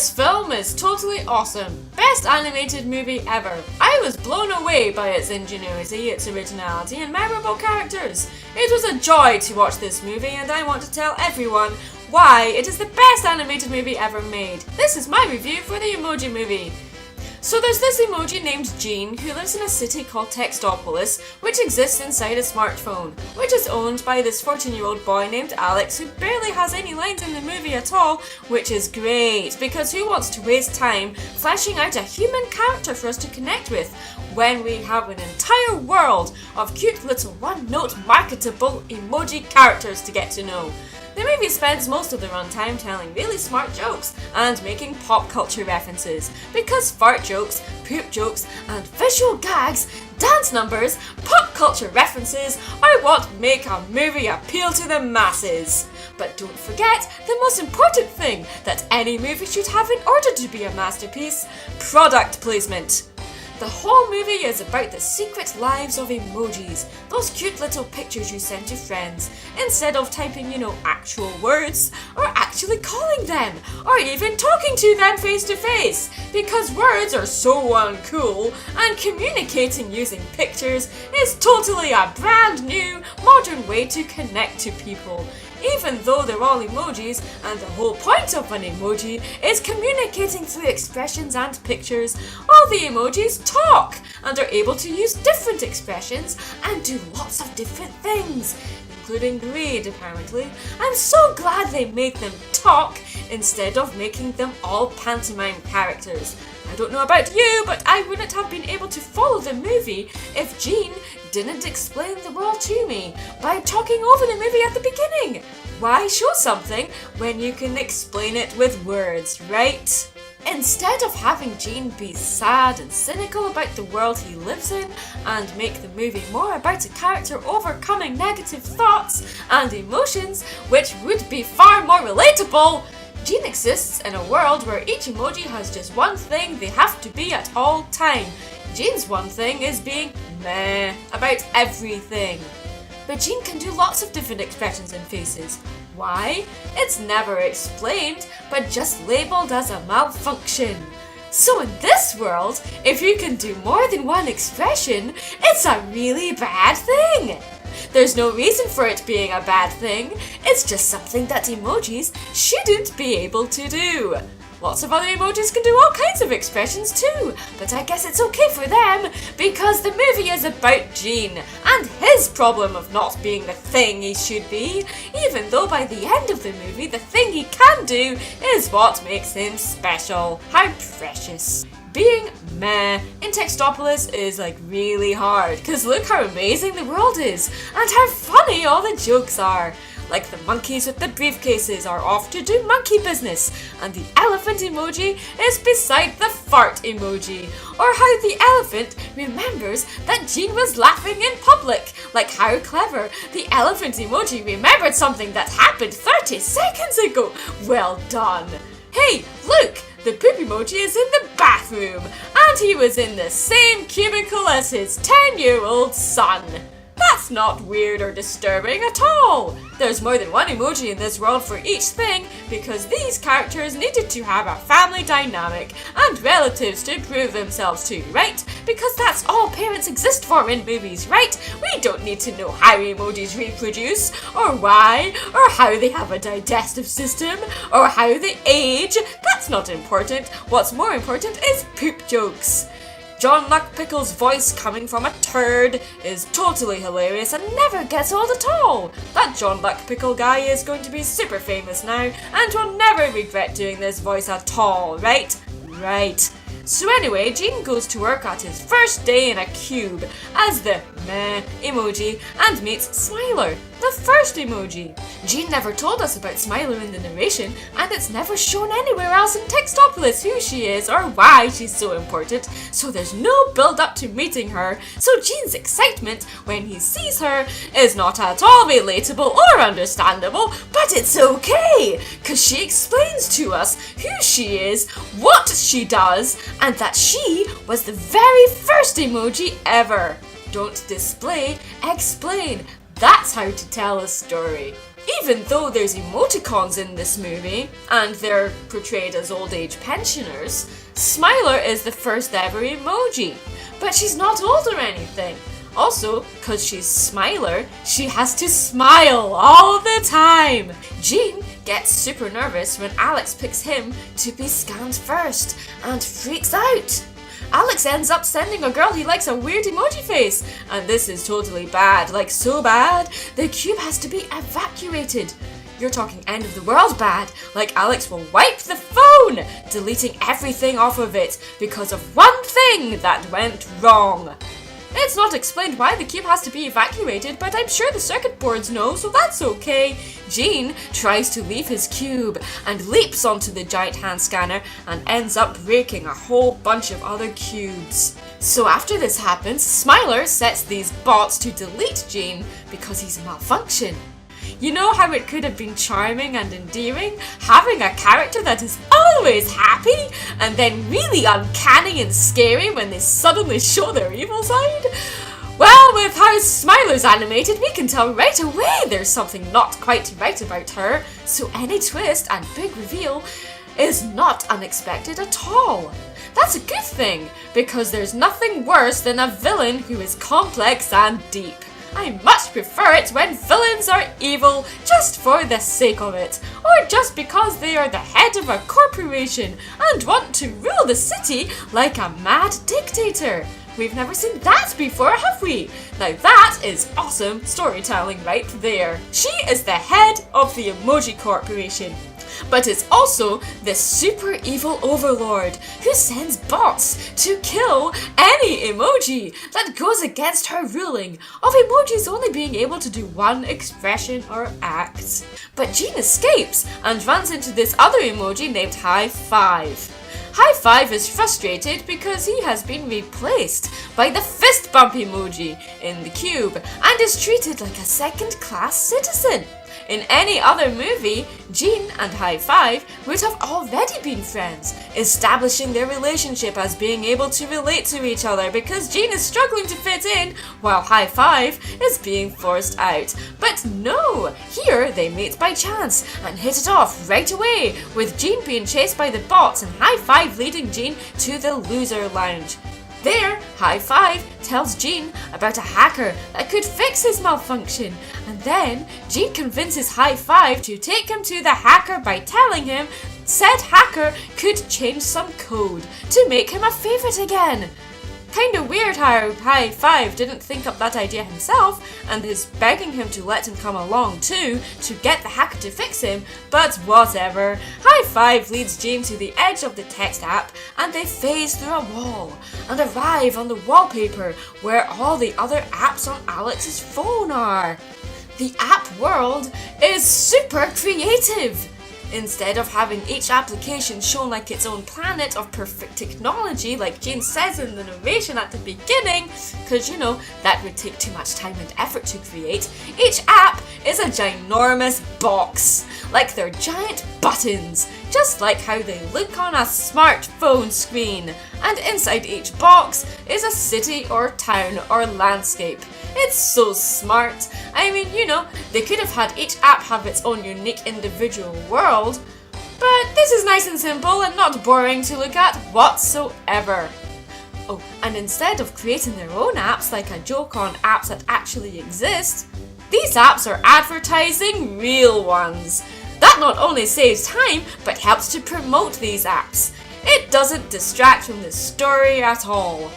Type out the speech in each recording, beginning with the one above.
This film is totally awesome. Best animated movie ever. I was blown away by its ingenuity, its originality, and memorable characters. It was a joy to watch this movie, and I want to tell everyone why it is the best animated movie ever made. This is my review for the Emoji Movie. So there's this emoji named Jean who lives in a city called Textopolis, which exists inside a smartphone, which is owned by this 14-year-old boy named Alex who barely has any lines in the movie at all, which is great, because who wants to waste time fleshing out a human character for us to connect with when we have an entire world of cute little one-note marketable emoji characters to get to know. The movie spends most of the runtime telling really smart jokes and making pop culture references, because fart jokes, poop jokes, and visual gags, dance numbers, pop culture references are what make a movie appeal to the masses. But don't forget the most important thing that any movie should have in order to be a masterpiece: product placement. The whole movie is about the secret lives of emojis, those cute little pictures you send to friends, instead of typing, actual words, or actually calling them, or even talking to them face to face, because words are so uncool, and communicating using pictures is totally a brand new, modern way to connect to people. Even though they're all emojis, and the whole point of an emoji is communicating through expressions and pictures, all the emojis talk and are able to use different expressions and do lots of different things, including read apparently. I'm so glad they made them talk instead of making them all pantomime characters. I don't know about you, but I wouldn't have been able to follow the movie if Jean didn't explain the world to me by talking over the movie at the beginning. Why show something when you can explain it with words, right? Instead of having Jean be sad and cynical about the world he lives in and make the movie more about a character overcoming negative thoughts and emotions, which would be far more relatable, Jean exists in a world where each emoji has just one thing they have to be at all time. Jean's one thing is being meh about everything. But Jean can do lots of different expressions and faces. Why? It's never explained, but just labelled as a malfunction. So in this world, if you can do more than one expression, it's a really bad thing. There's no reason for it being a bad thing, it's just something that emojis shouldn't be able to do. Lots of other emojis can do all kinds of expressions too, but I guess it's okay for them, because the movie is about Jean and his problem of not being the thing he should be, even though by the end of the movie the thing he can do is what makes him special. How precious. Being meh in Textopolis is really hard, because look how amazing the world is, and how funny all the jokes are. Like the monkeys with the briefcases are off to do monkey business, and the elephant emoji is beside the fart emoji. Or how the elephant remembers that Jean was laughing in public. Like how clever, the elephant emoji remembered something that happened 30 seconds ago. Well done. Hey, look! The poop emoji is in the bathroom, and he was in the same cubicle as his 10-year-old son. That's not weird or disturbing at all. There's more than one emoji in this world for each thing, because these characters needed to have a family dynamic and relatives to prove themselves to, right? Because that's all parents exist for in movies, right? We don't need to know how emojis reproduce, or why, or how they have a digestive system, or how they age. That's not important. What's more important is poop jokes. John Luckpickle's voice coming from a turd is totally hilarious and never gets old at all. That John Luckpickle guy is going to be super famous now and will never regret doing this voice at all, right? Right. So anyway, Jean goes to work at his first day in a cube as the meh emoji and meets Smiler, the first emoji. Jean never told us about Smiler in the narration, and it's never shown anywhere else in Textopolis who she is or why she's so important, so there's no build up to meeting her, so Jean's excitement when he sees her is not at all relatable or understandable, but it's okay, cause she explains to us who she is, what she does, and that she was the very first emoji ever. Don't display, explain. That's how to tell a story. Even though there's emoticons in this movie, and they're portrayed as old age pensioners, Smiler is the first ever emoji. But she's not old or anything. Also, cause she's Smiler, she has to smile all the time. Jean gets super nervous when Alex picks him to be scanned first and freaks out. Alex ends up sending a girl he likes a weird emoji face, and this is totally bad, like so bad, the cube has to be evacuated. You're talking end of the world bad, like Alex will wipe the phone, deleting everything off of it because of one thing that went wrong. It's not explained why the cube has to be evacuated, but I'm sure the circuit boards know, so that's okay. Jean tries to leave his cube and leaps onto the giant hand scanner and ends up breaking a whole bunch of other cubes. So after this happens, Smiler sets these bots to delete Jean because he's a malfunction. You know how it could have been charming and endearing, having a character that is always happy, and then really uncanny and scary when they suddenly show their evil side? Well, with how Smiler's animated, we can tell right away there's something not quite right about her, so any twist and big reveal is not unexpected at all. That's a good thing, because there's nothing worse than a villain who is complex and deep. I much prefer it when villains are evil just for the sake of it, or just because they are the head of a corporation and want to rule the city like a mad dictator. We've never seen that before, have we? Now that is awesome storytelling right there. She is the head of the Emoji Corporation, but is also the super evil overlord who sends bots to kill any emoji that goes against her ruling of emojis only being able to do one expression or act. But Jean escapes and runs into this other emoji named High Five. High Five is frustrated because he has been replaced by the fist bump emoji in the cube and is treated like a second-class citizen. In any other movie, Jean and High Five would have already been friends, establishing their relationship as being able to relate to each other because Jean is struggling to fit in while High Five is being forced out. But no, here they meet by chance and hit it off right away, with Jean being chased by the bots and High Five leading Jean to the loser lounge. There, High Five tells Jean about a hacker that could fix his malfunction, and then Jean convinces High Five to take him to the hacker by telling him said hacker could change some code to make him a favorite again. Kinda weird how High Five didn't think up that idea himself and is begging him to let him come along too to get the hacker to fix him, but whatever. High Five leads Jean to the edge of the text app and they phase through a wall and arrive on the wallpaper where all the other apps on Alex's phone are. The app world is super creative. Instead of having each application shown like its own planet of perfect technology, like Jean says in the narration at the beginning, because you know, that would take too much time and effort to create, each app is a ginormous box, like they're giant buttons, just like how they look on a smartphone screen. And inside each box is a city or town or landscape. It's so smart. I mean, you know, they could have had each app have its own unique individual world, but this is nice and simple and not boring to look at whatsoever. Oh, and instead of creating their own apps like a joke on apps that actually exist, these apps are advertising real ones. That not only saves time, but helps to promote these apps. It doesn't distract from the story at all.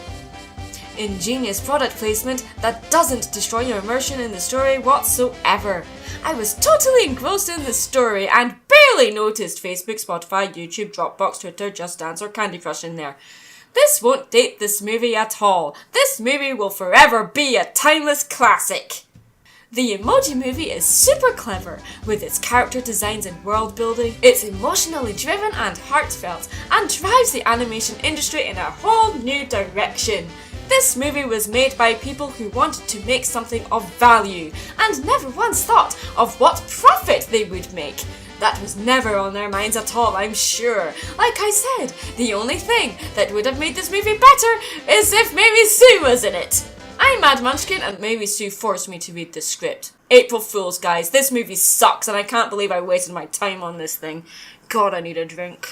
Ingenious product placement that doesn't destroy your immersion in the story whatsoever. I was totally engrossed in the story and barely noticed Facebook, Spotify, YouTube, Dropbox, Twitter, Just Dance or Candy Crush in there. This won't date this movie at all. This movie will forever be a timeless classic. The Emoji Movie is super clever with its character designs and world building. It's emotionally driven and heartfelt and drives the animation industry in a whole new direction. This movie was made by people who wanted to make something of value and never once thought of what profit they would make. That was never on their minds at all, I'm sure. Like I said, the only thing that would have made this movie better is if maybe Sue was in it. I'm Mad Munchkin, and movie Sue forced me to read this script. April Fools, guys. This movie sucks, and I can't believe I wasted my time on this thing. God, I need a drink.